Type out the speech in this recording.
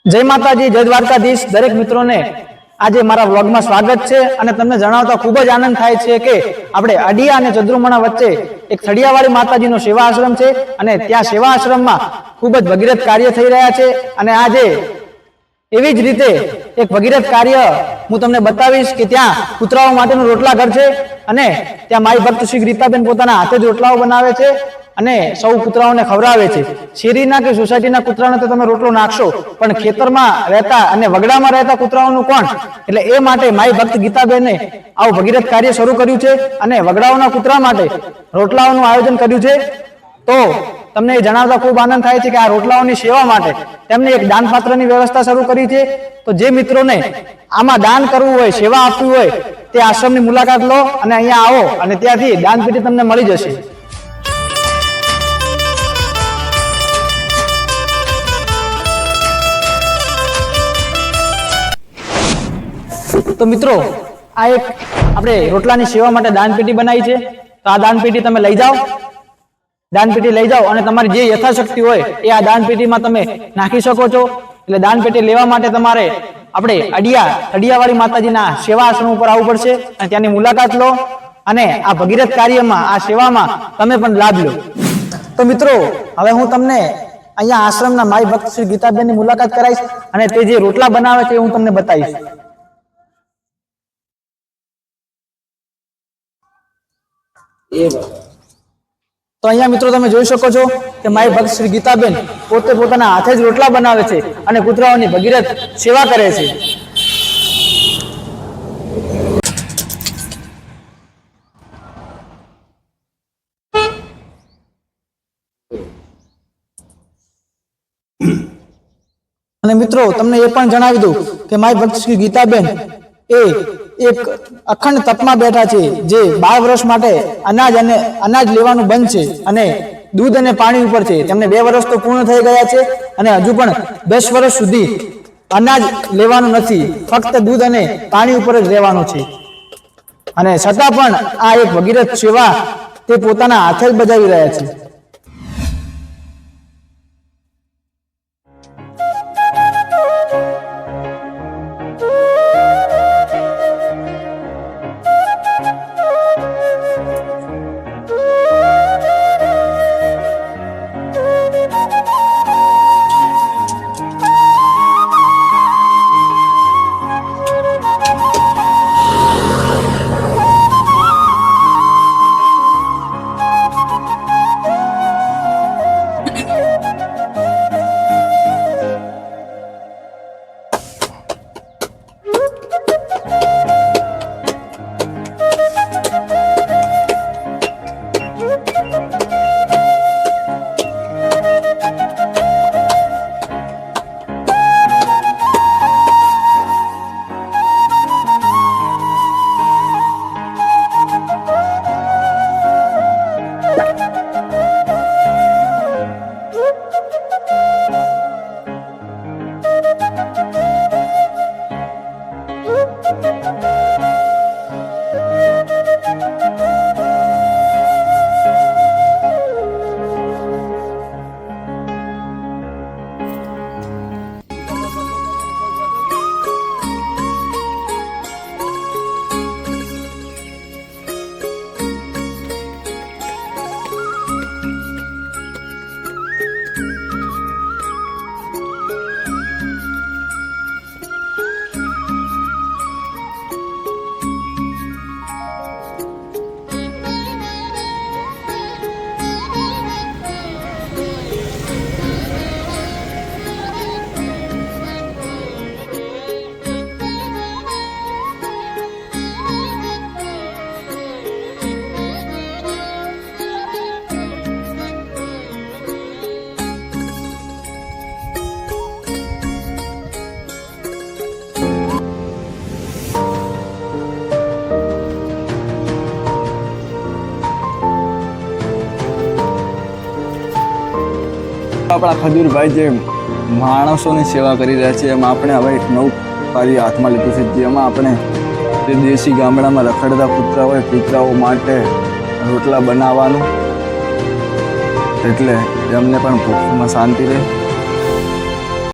जय माताजी, जय द्वारकाधीश। दरेक मित्रों ने आज मारा व्लॉग में स्वागत है। અને તમને જણાવતા ખૂબ જ આનંદ થાય છે કે આપણે અડિયા અને ચદ્રુમણા વચ્ચે એક થડિયાવાળી માતાજીનો સેવા આશ્રમ છે અને ત્યાં સેવા આશ્રમમાં ખૂબ જ ભગીરથ કાર્ય થઈ રહ્યા છે। અને આજે એવી જ રીતે એક ભગીરથ કાર્ય હું તમને બતાવીશ કે ત્યાં કૂતરાઓ માટેનું રોટલા ઘર છે અને ત્યાં માઈ ભક્ત શ્રી રીતાબેન પોતાના હાથે જ રોટલાઓ બનાવે છે અને સૌ કૂતરાઓને ખવડાવે છે। શેરીના કે સોસાયટીના કૂતરાને તો તમે રોટલો નાખશો, પણ ખેતરમાં રહેતા અને વગડામાં રહેતા કૂતરાઓનું કોણ? એટલે એ માટે માઈ ભક્ત ગીતાબેને આવું ભગીરથ કાર્ય શરૂ કર્યું છે અને વગડાઓના કૂતરા માટે રોટલાઓનું આયોજન કર્યું છે। તો તમને એ જણાવતા ખૂબ આનંદ થાય છે કે આ રોટલાઓની સેવા માટે તેમણે એક દાનપાત્રની વ્યવસ્થા શરૂ કરી છે। તો જે મિત્રોને આમાં દાન કરવું હોય, સેવા આપવી હોય, તે આશ્રમની મુલાકાત લો અને અહીંયા આવો અને ત્યાંથી દાનપેટી તમને મળી જશે। तो मित्रों, आ एक આપણે રોટલાની સેવા માટે દાનપેટી બનાવી છે। તો આ દાનપેટી તમે લઈ જાઓ, દાનપેટી લઈ જાઓ અને તમારી જે યથાશક્તિ હોય એ આ દાનપેટીમાં તમે નાખી શકો છો। એટલે દાનપેટી લેવા માટે તમારે આપણે અડિયાવાળી માતાજીના સેવા આશ્રમ ઉપર આવવું પડશે અને ત્યાંની મુલાકાત લો અને આ ભગીરથ કાર્યમાં, આ સેવામાં તમે પણ લાભ લો। તો મિત્રો, હવે હું તમને અહીંયા આશ્રમના માઈ ભક્ત શ્રી ગીતાબેનની મુલાકાત કરાવીશ અને તે જે રોટલા બનાવે છે હું તમને બતાવીશ। तो अहिया मित्रों તમે જોઈ શકો છો કે માઈ ભક્ત શ્રી ગીતાબેન પોતે પોતાના હાથે જ રોટલા બનાવે છે અને કૂતરાઓની ભગીરથ સેવા કરે છે। અને મિત્રો તમને એ પણ જણાવી દઉં કે માઈ ભક્ત શ્રી ગીતાબેન એ એક અખંડ તપમાં બેઠા છે, જે 12 વર્ષ માટે અનાજ લેવાનું બંધ છે અને દૂધ અને પાણી ઉપર છે। તેમને 2 વર્ષ તો પૂર્ણ થઈ ગયા છે અને હજુ પણ 10 વર્ષ સુધી અનાજ લેવાનું નથી, ફક્ત દૂધ અને પાણી ઉપર જ રહેવાનું છે। અને છતાં પણ આ એક ભગીરથ સેવા તે પોતાના હાથે જ બજાવી રહ્યા છે। આપણા ખજૂરભાઈ જે માણસોની સેવા કરી રહ્યા છે, એમાં આપણે હવે એક નવું કાર્ય હાથમાં લીધું છે, જેમાં આપણે જે દેશી ગામડામાં રખડતા કૂતરા હોય, કૂતરાઓ માટે રોટલા બનાવવાનું, એટલે એમને પણ ભૂખમાં શાંતિ રહે।